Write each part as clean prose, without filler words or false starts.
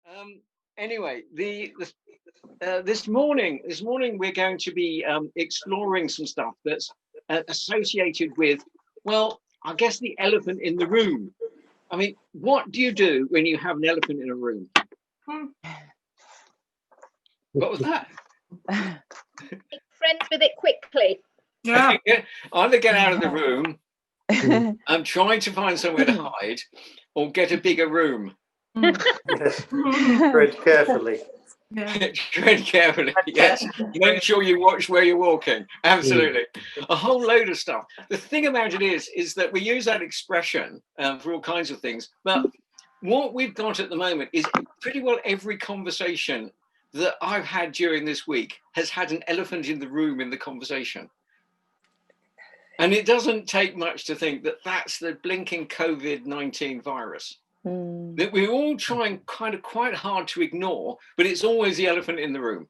Um, anyway, this morning we're going to be exploring some stuff that's associated with, well, I guess the elephant in the room. I mean, what do you do when you have an elephant in a room? What was that? Make friends with it quickly. Yeah. Either get out of the room, I'm trying to find somewhere to hide, or get a bigger room. Yes. Tread carefully. Yeah. Tread carefully. Yes. Make sure you watch where you're walking. Absolutely. A whole load of stuff. The thing about it is that we use that expression for all kinds of things. But what we've got at the moment is pretty well every conversation that I've had during this week has had an elephant in the room in the conversation. And it doesn't take much to think that that's the blinking COVID-19 virus. That we're all trying kind of quite hard to ignore, but it's always the elephant in the room.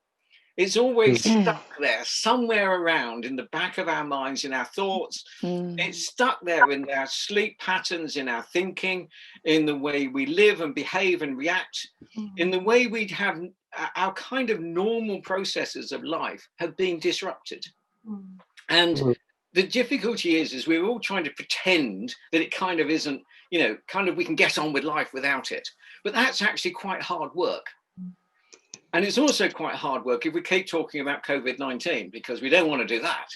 It's always stuck there somewhere around in the back of our minds, in our thoughts. It's stuck there in our sleep patterns, in our thinking, in the way we live and behave and react, in the way we have our kind of normal processes of life have been disrupted. And the difficulty is we're all trying to pretend that it kind of isn't, kind of we can get on with life without it. But that's actually quite hard work. And it's also quite hard work if we keep talking about COVID-19, because we don't want to do that.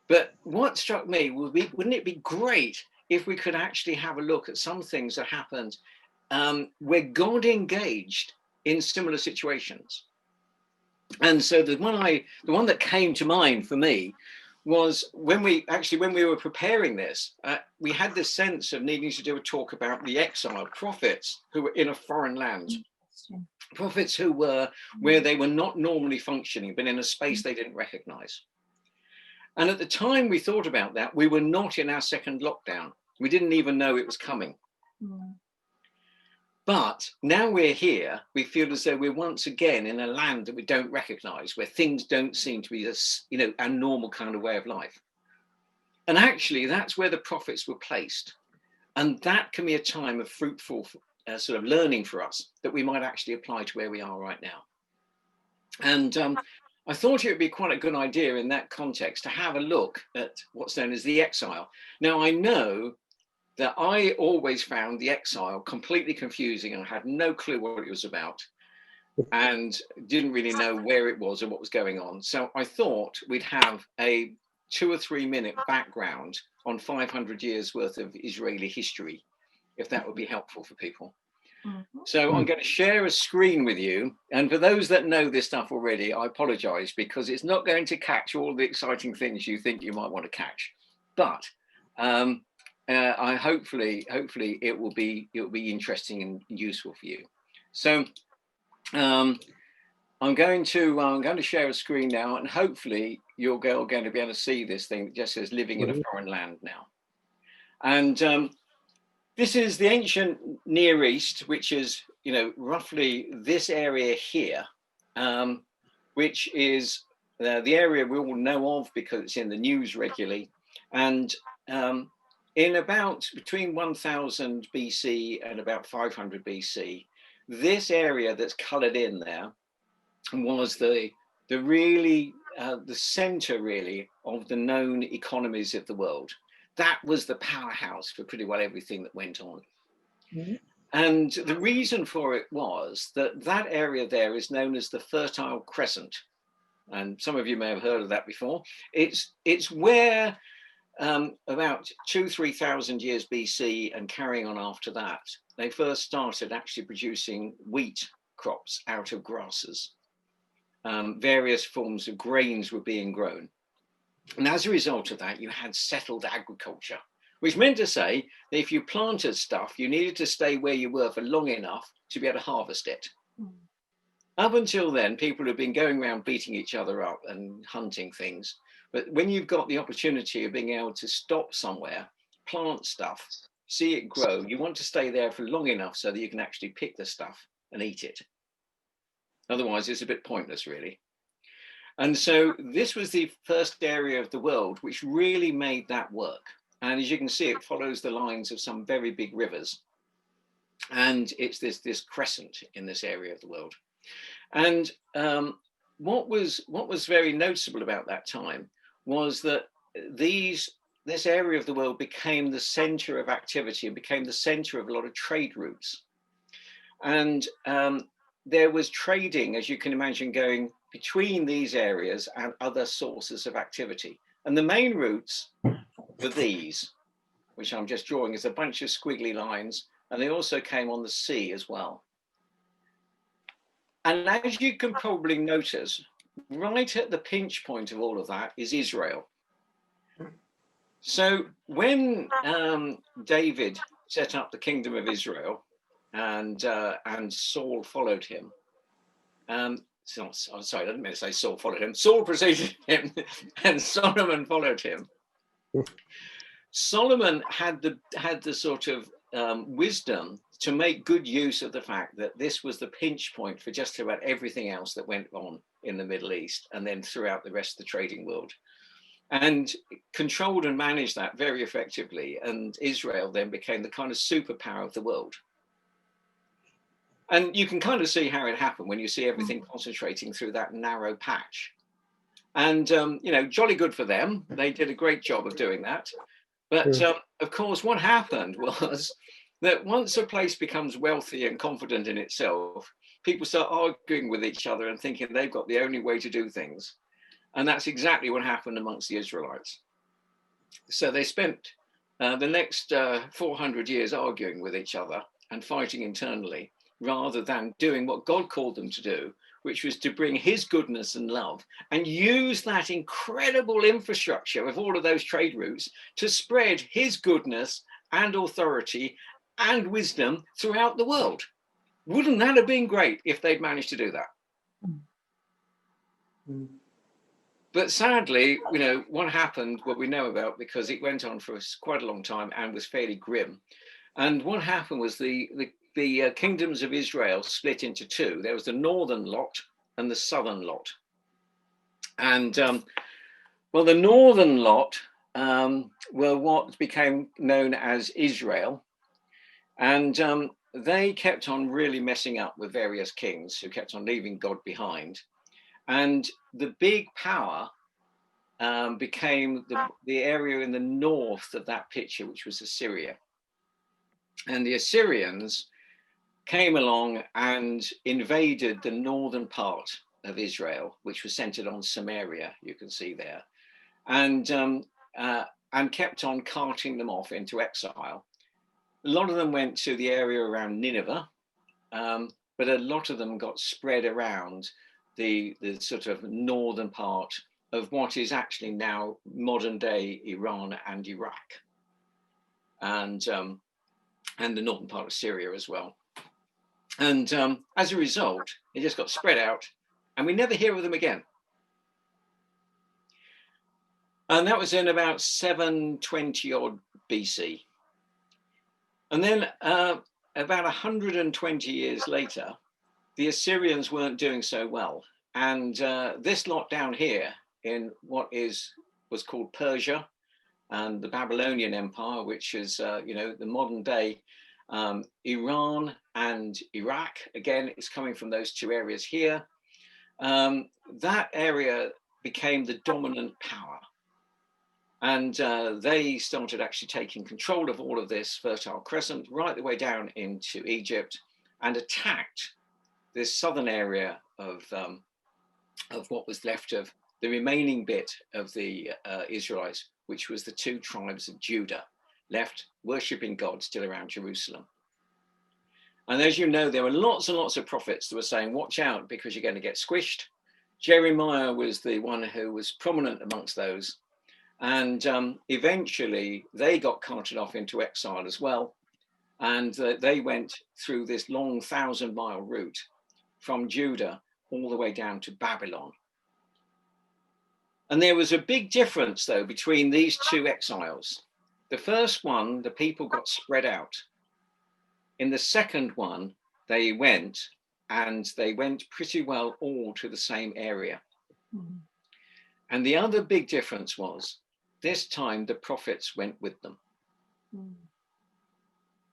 But what struck me would be, wouldn't it be great if we could actually have a look at some things that happened where God engaged in similar situations? And so the one that came to mind for me was when we were preparing this, we had this sense of needing to do a talk about the exile prophets who were in a foreign land. Prophets who were where they were not normally functioning, but in a space they didn't recognize. And at the time we thought about that, we were not in our second lockdown. We didn't even know it was coming. But now we're here, we feel as though we're once again in a land that we don't recognize, where things don't seem to be our normal kind of way of life. And actually, that's where the prophets were placed. And that can be a time of fruitful sort of learning for us that we might actually apply to where we are right now. And I thought it would be quite a good idea in that context to have a look at what's known as the exile. Now, I know that I always found the exile completely confusing and I had no clue what it was about and didn't really know where it was and what was going on. So I thought we'd have a 2 or 3 minute background on 500 years worth of Israeli history, if that would be helpful for people. So I'm going to share a screen with you. And for those that know this stuff already, I apologize because it's not going to catch all the exciting things you think you might want to catch. But I hopefully it will be interesting and useful for you. So I'm going to share a screen now, and hopefully you're going to be able to see this thing that just says living in a foreign land now. And this is the ancient Near East, which is roughly this area here, which is the area we all know of because it's in the news regularly. And in about between 1000 BC and about 500 BC, this area that's coloured in there was the centre really of the known economies of the world. That was the powerhouse for pretty well everything that went on. And the reason for it was that area there is known as the Fertile Crescent. And some of you may have heard of that before. It's where about 2,000-3,000 years BC and carrying on after that, they first started actually producing wheat crops out of grasses. Various forms of grains were being grown. And as a result of that, you had settled agriculture, which meant to say that if you planted stuff, you needed to stay where you were for long enough to be able to harvest it. Up until then, people have been going around beating each other up and hunting things. But when you've got the opportunity of being able to stop somewhere, plant stuff, see it grow, you want to stay there for long enough so that you can actually pick the stuff and eat it. Otherwise, it's a bit pointless, really. And so this was the first area of the world which really made that work. And as you can see, it follows the lines of some very big rivers. And it's this crescent in this area of the world. And what was very noticeable about that time was that this area of the world became the center of activity and became the center of a lot of trade routes. And there was trading, as you can imagine, going between these areas and other sources of activity. And the main routes were these, which I'm just drawing as a bunch of squiggly lines, and they also came on the sea as well. And as you can probably notice, right at the pinch point of all of that is Israel. So when David set up the kingdom of Israel, and Saul followed him, sorry, I didn't mean to say Saul followed him. Saul preceded him, and Solomon followed him. Solomon had the sort of wisdom to make good use of the fact that this was the pinch point for just about everything else that went on in the Middle East and then throughout the rest of the trading world, and controlled and managed that very effectively. And Israel then became the kind of superpower of the world. And you can kind of see how it happened when you see everything concentrating through that narrow patch. And, you know, jolly good for them. They did a great job of doing that. But of course, what happened was that once a place becomes wealthy and confident in itself, people start arguing with each other and thinking they've got the only way to do things. And that's exactly what happened amongst the Israelites. So they spent the next 400 years arguing with each other and fighting internally, rather than doing what God called them to do, which was to bring his goodness and love and use that incredible infrastructure of all of those trade routes to spread his goodness and authority and wisdom throughout the world. Wouldn't that have been great if they'd managed to do that? But sadly, you know, what happened, what we know about, because it went on for quite a long time and was fairly grim. And what happened was the kingdoms of Israel split into two. There was the northern lot and the southern lot. And well, the northern lot were what became known as Israel. And they kept on really messing up with various kings who kept on leaving God behind. And the big power became the area in the north of that picture, which was Assyria. And the Assyrians came along and invaded the northern part of Israel, which was centered on Samaria, you can see there, and kept on carting them off into exile. A lot of them went to the area around Nineveh, but a lot of them got spread around the sort of northern part of what is actually now modern day Iran and Iraq, and the northern part of Syria as well. And as a result, it just got spread out, and we never hear of them again. And that was in about 720 odd BC. And then about 120 years later, the Assyrians weren't doing so well. And this lot down here in what was called Persia and the Babylonian Empire, which is, you know, the modern day Iran and Iraq, again, it's coming from those two areas here. That area became the dominant power. And they started actually taking control of all of this Fertile Crescent right the way down into Egypt and attacked this southern area of what was left of the remaining bit of the Israelites, which was the two tribes of Judah, left worshipping God still around Jerusalem. And as you know, there were lots and lots of prophets that were saying, watch out, because you're going to get squished. Jeremiah was the one who was prominent amongst those. And eventually they got carted off into exile as well. And they went through this long 1,000-mile route from Judah all the way down to Babylon. And there was a big difference, though, between these two exiles. The first one, the people got spread out. In the second one, they went pretty well all to the same area. Mm-hmm. And the other big difference was, this time the prophets went with them. Mm.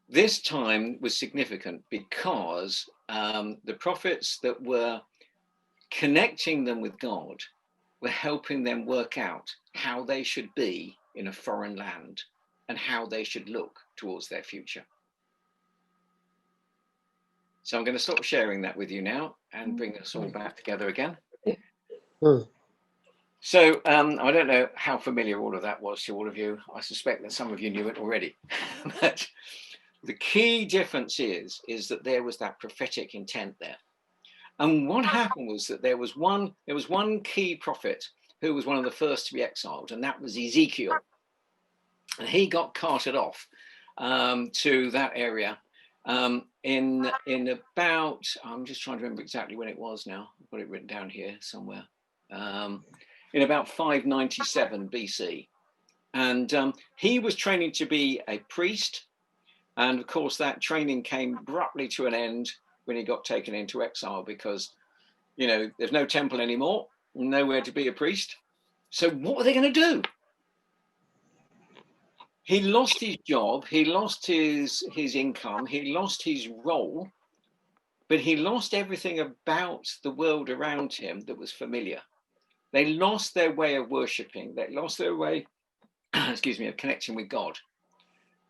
this time was significant because the prophets that were connecting them with God were helping them work out how they should be in a foreign land and how they should look towards their future. So I'm going to stop sharing that with you now and bring us all back together again. So I don't know how familiar all of that was to all of you. I suspect that some of you knew it already. But the key difference is that there was that prophetic intent there. And what happened was that there was one key prophet who was one of the first to be exiled, and that was Ezekiel. And he got carted off to that area in about, I'm just trying to remember exactly when it was now. I've got it written down here somewhere. In about 597 BC. And he was training to be a priest. And of course, that training came abruptly to an end when he got taken into exile because, you know, there's no temple anymore, nowhere to be a priest. So what were they going to do? He lost his job, he lost his income, he lost his role, but he lost everything about the world around him that was familiar. They lost their way of worshipping. They lost their way, excuse me, of connecting with God.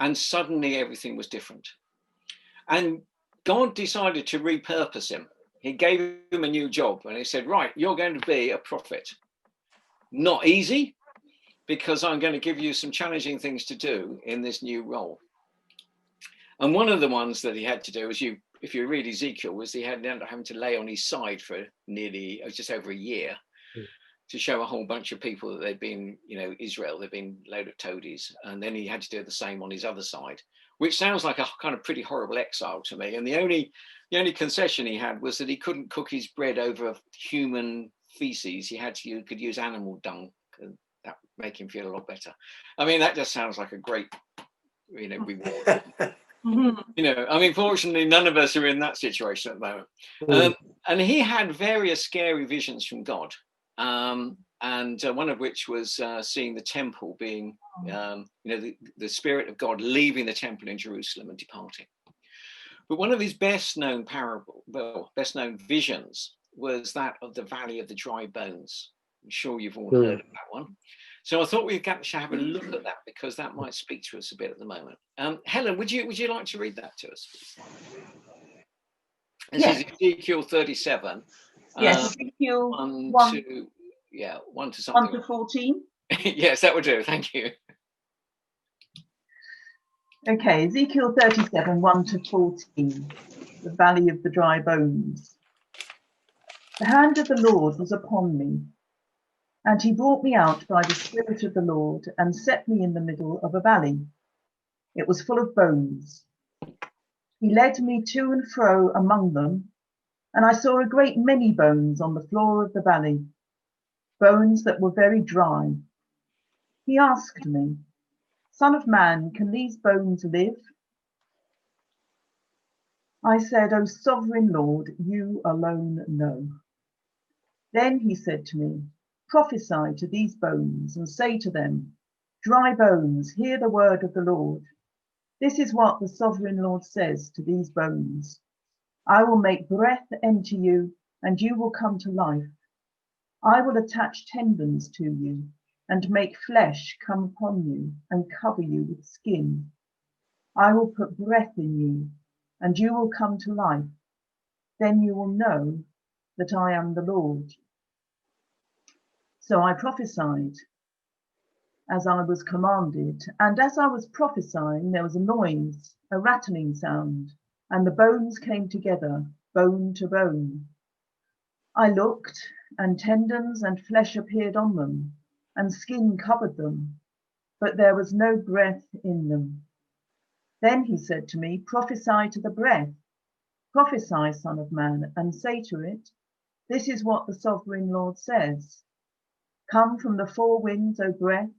And suddenly everything was different. And God decided to repurpose him. He gave him a new job and he said, right, you're going to be a prophet. Not easy, because I'm going to give you some challenging things to do in this new role. And one of the ones that he had to do, if you read Ezekiel, was he had ended up having to lay on his side for nearly just over a year to show a whole bunch of people that they'd been, you know, Israel, they'd been a load of toadies. And then he had to do the same on his other side, which sounds like a kind of pretty horrible exile to me. And the only concession he had was that he couldn't cook his bread over human feces. He could use animal dung. That would make him feel a lot better. I mean, that just sounds like a great, you know, reward. You know, I mean, fortunately, none of us are in that situation at the moment. And he had various scary visions from God. And one of which was seeing the temple being, you know, the Spirit of God leaving the temple in Jerusalem and departing. But one of his best known visions was that of the Valley of the Dry Bones. I'm sure you've all heard of that one. So I thought we'd have a look at that because that might speak to us a bit at the moment. Helen, would you like to read that to us? This is Ezekiel 37. Yes, Ezekiel 1 to something. 1 to 14. Yes, that would do. Thank you. Okay, Ezekiel 37, 1 to 14, the Valley of the Dry Bones. The hand of the Lord was upon me, and he brought me out by the Spirit of the Lord and set me in the middle of a valley. It was full of bones. He led me to and fro among them, and I saw a great many bones on the floor of the valley, bones that were very dry. He asked me, Son of man, can these bones live? I said, O sovereign Lord, you alone know. Then he said to me, prophesy to these bones and say to them, dry bones, hear the word of the Lord. This is what the sovereign Lord says to these bones. I will make breath enter you, and you will come to life. I will attach tendons to you, and make flesh come upon you, and cover you with skin. I will put breath in you, and you will come to life. Then you will know that I am the Lord. So I prophesied as I was commanded, and as I was prophesying, there was a noise, a rattling sound, and the bones came together, bone to bone. I looked, and tendons and flesh appeared on them, and skin covered them, but there was no breath in them. Then he said to me, prophesy to the breath. Prophesy, Son of Man, and say to it, this is what the sovereign Lord says. Come from the four winds, O breath,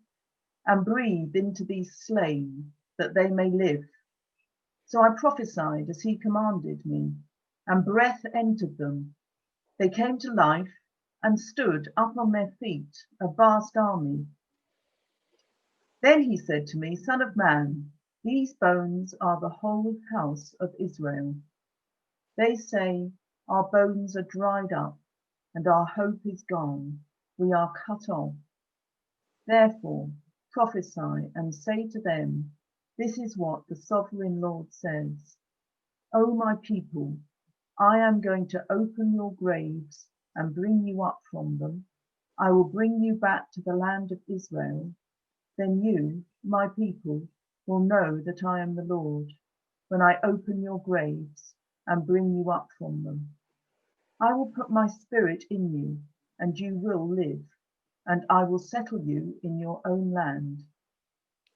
and breathe into these slain, that they may live. So I prophesied as he commanded me, and breath entered them. They came to life and stood up on their feet, a vast army. Then he said to me, Son of man, These bones are the whole house of Israel. They say, our bones are dried up, and our hope is gone. We are cut off. Therefore, prophesy and say to them, this is what the sovereign Lord says. O my people, I am going to open your graves and bring you up from them. I will bring you back to the land of Israel. Then you, my people, will know that I am the Lord, when I open your graves and bring you up from them. I will put my spirit in you, and you will live, and I will settle you in your own land.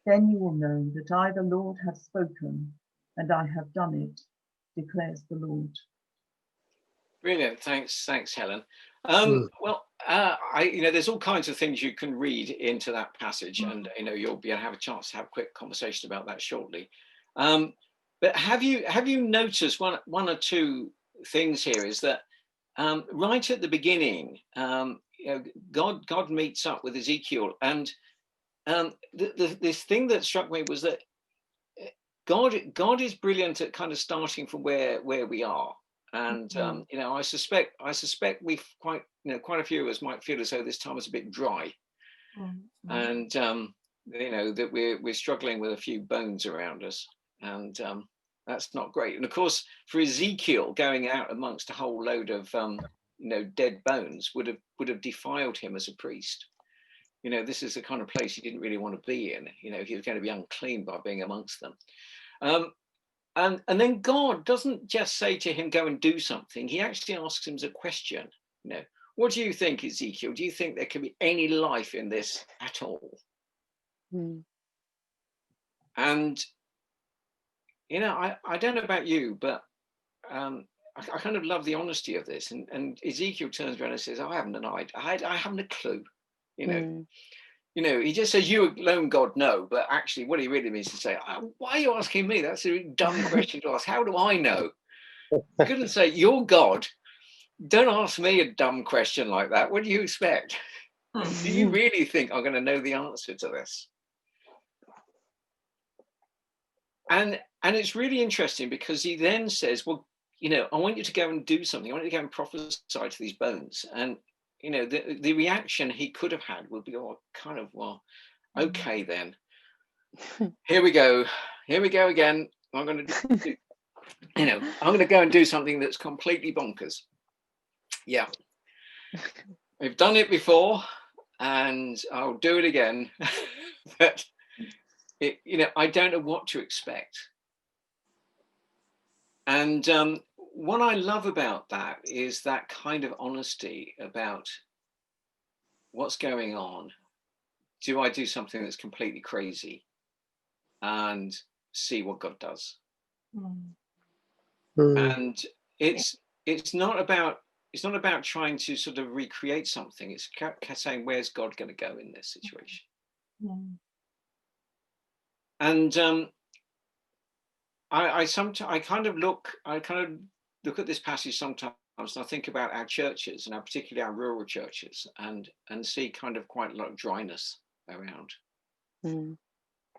Then you will know that I, the Lord, have spoken, and I have done it, declares the Lord. Brilliant. Thanks, Helen. Well, there's all kinds of things you can read into that passage, and you'll be able to have a chance to have a quick conversation about that shortly. But have you noticed one or two things here? Is that right at the beginning, God meets up with Ezekiel, and this thing that struck me was that God is brilliant at kind of starting from where we are. And I suspect we've quite a few of us might feel as though this time is a bit dry, and that we're struggling with a few bones around us, and that's not great. And of course, for Ezekiel, going out amongst a whole load of dead bones would have defiled him as a priest. This is the kind of place he didn't really want to be in. He was going to be unclean by being amongst them. And then God doesn't just say to him, go and do something. He actually asks him a question. What do you think, Ezekiel? Do you think there can be any life in this at all? And, I don't know about you, but I kind of love the honesty of this. And Ezekiel turns around and says, I haven't an idea. I haven't a clue. He just says, you alone, God, no. But actually, what he really means to say, why are you asking me? That's a dumb question to ask. How do I know? You couldn't say, you're God. Don't ask me a dumb question like that. What do you expect? Do you really think I'm going to know the answer to this? And it's really interesting because he then says, well, I want you to go and do something. I want you to go and prophesy to these bones. And the reaction he could have had would be okay then. Here we go again. I'm going to I'm going to go and do something that's completely bonkers. Yeah, we've done it before, and I'll do it again. But I don't know what to expect. And what I love about that is that kind of honesty about what's going on. Do I do something that's completely crazy and see what God does? And it's not about trying to sort of recreate something. It's saying, where's God going to go in this situation? And I kind of look at this passage sometimes, and I think about our churches, and particularly our rural churches, and see kind of quite a lot of dryness around. And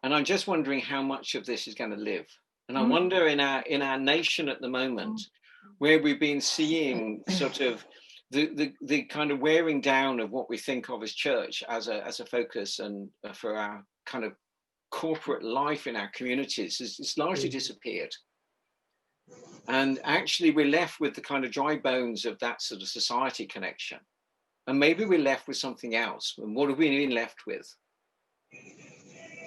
I'm just wondering how much of this is going to live. And I wonder in our nation at the moment, where we've been seeing sort of the kind of wearing down of what we think of as church as a focus, and for our kind of corporate life in our communities, it's largely disappeared. And actually we're left with the kind of dry bones of that sort of society connection. And maybe we're left with something else. And what have we been left with?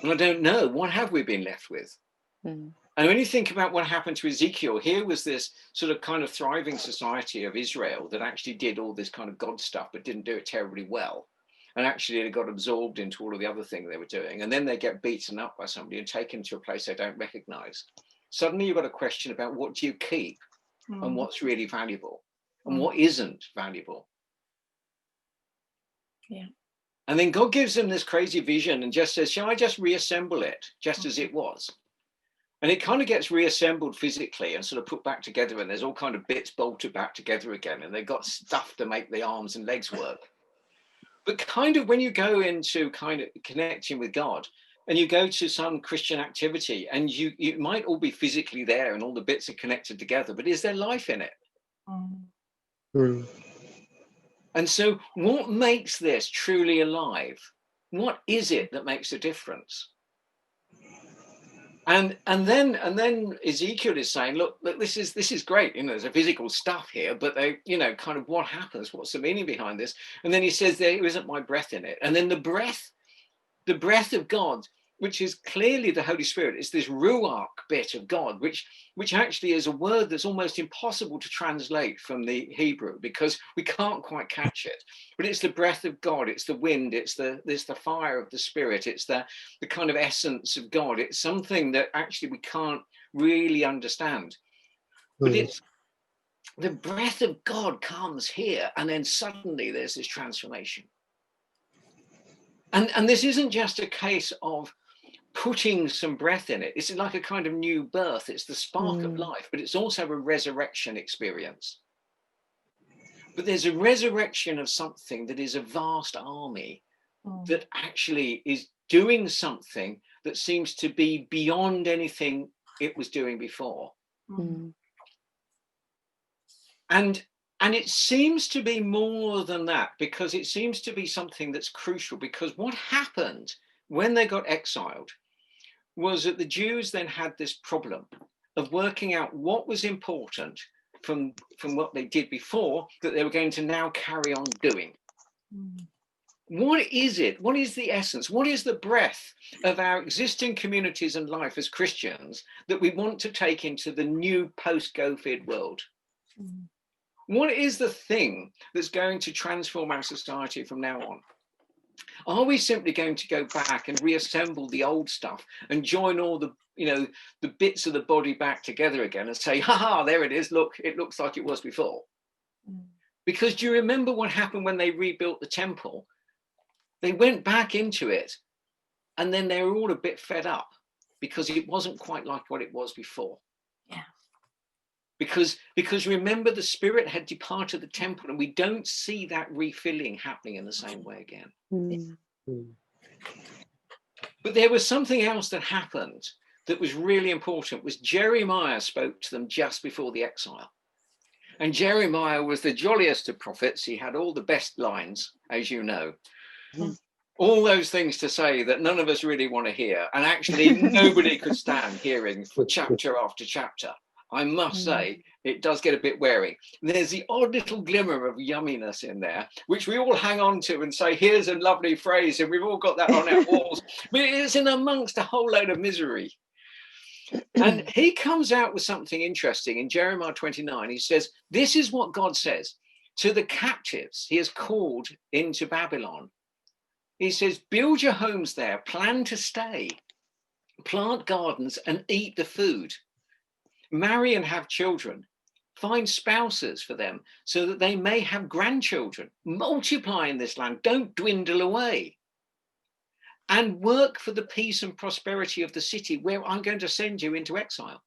And I don't know. What have we been left with? And when you think about what happened to Ezekiel, here was this sort of kind of thriving society of Israel that actually did all this kind of God stuff, but didn't do it terribly well. And actually they got absorbed into all of the other things they were doing. And then they get beaten up by somebody and taken to a place they don't recognize. Suddenly you've got a question about what do you keep and what's really valuable and what isn't valuable. Yeah. And then God gives them this crazy vision and just says, shall I just reassemble it just as it was? And it kind of gets reassembled physically and sort of put back together. And there's all kind of bits bolted back together again. And they've got stuff to make the arms and legs work. But kind of when you go into kind of connecting with God, and you go to some Christian activity, and you might all be physically there and all the bits are connected together, but is there life in it? Mm. And so what makes this truly alive? What is it that makes a difference? And then Ezekiel is saying, look, this is great, you know, there's a physical stuff here, but they, you know, kind of what happens, what's the meaning behind this? And then he says there isn't my breath in it. And then the breath of God, which is clearly the Holy Spirit, it's this ruach bit of God, which actually is a word that's almost impossible to translate from the Hebrew because we can't quite catch it. But it's the breath of God, it's the wind, it's the fire of the Spirit, it's the kind of essence of God. It's something that actually we can't really understand. But it's the breath of God comes here, and then suddenly there's this transformation. And this isn't just a case of putting some breath in it. It's like a kind of new birth. It's the spark of life, but it's also a resurrection experience. But there's a resurrection of something that is a vast army that actually is doing something that seems to be beyond anything it was doing before. And it seems to be more than that, because it seems to be something that's crucial, because what happened when they got exiled was that the Jews then had this problem of working out what was important from what they did before that they were going to now carry on doing. What is it? What is the essence? What is the breath of our existing communities and life as Christians that we want to take into the new post-COVID world? What is the thing that's going to transform our society from now on? Are we simply going to go back and reassemble the old stuff and join all the, you know, the bits of the body back together again and say, haha, there it is, look, it looks like it was before? Because do you remember what happened when they rebuilt the temple? They went back into it and then they were all a bit fed up because it wasn't quite like what it was before. Yeah. Because remember, the Spirit had departed the temple, and we don't see that refilling happening in the same way again. But there was something else that happened that was really important. Was Jeremiah spoke to them just before the exile. And Jeremiah was the jolliest of prophets. He had all the best lines, as you know. All those things to say that none of us really want to hear. And actually, nobody could stand hearing for chapter after chapter. I must say, it does get a bit weary. There's the odd little glimmer of yumminess in there, which we all hang on to and say, here's a lovely phrase, and we've all got that on our walls. But it's in amongst a whole load of misery. And he comes out with something interesting in Jeremiah 29. He says, this is what God says to the captives he has called into Babylon. He says, build your homes there, plan to stay, plant gardens and eat the food. Marry and have children, find spouses for them so that they may have grandchildren. Multiply in this land, don't dwindle away. And work for the peace and prosperity of the city where I'm going to send you into exile.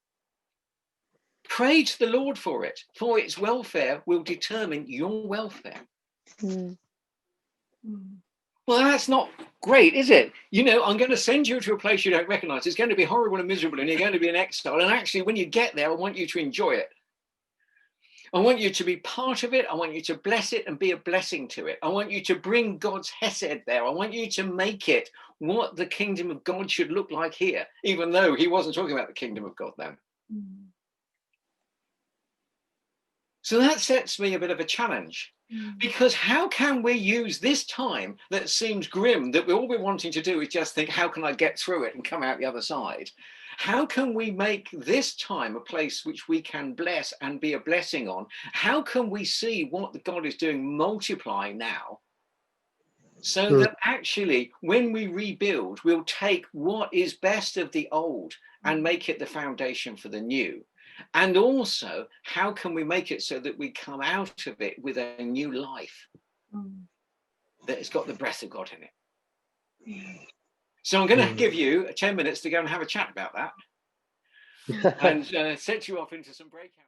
Pray to the Lord for its welfare will determine your welfare. Well, that's not great, is it? You know, I'm going to send you to a place you don't recognize. It's going to be horrible and miserable, and you're going to be in exile. And actually, when you get there, I want you to enjoy it. I want you to be part of it. I want you to bless it and be a blessing to it. I want you to bring God's hesed there. I want you to make it what the kingdom of God should look like here, even though he wasn't talking about the kingdom of God then. So that sets me a bit of a challenge. Because how can we use this time that seems grim, that all we're wanting to do is just think, how can I get through it and come out the other side? How can we make this time a place which we can bless and be a blessing on? How can we see what God is doing multiply now? So that actually, when we rebuild, we'll take what is best of the old and make it the foundation for the new. And also, how can we make it so that we come out of it with a new life that has got the breath of God in it? So I'm going to give you 10 minutes to go and have a chat about that and set you off into some breakout.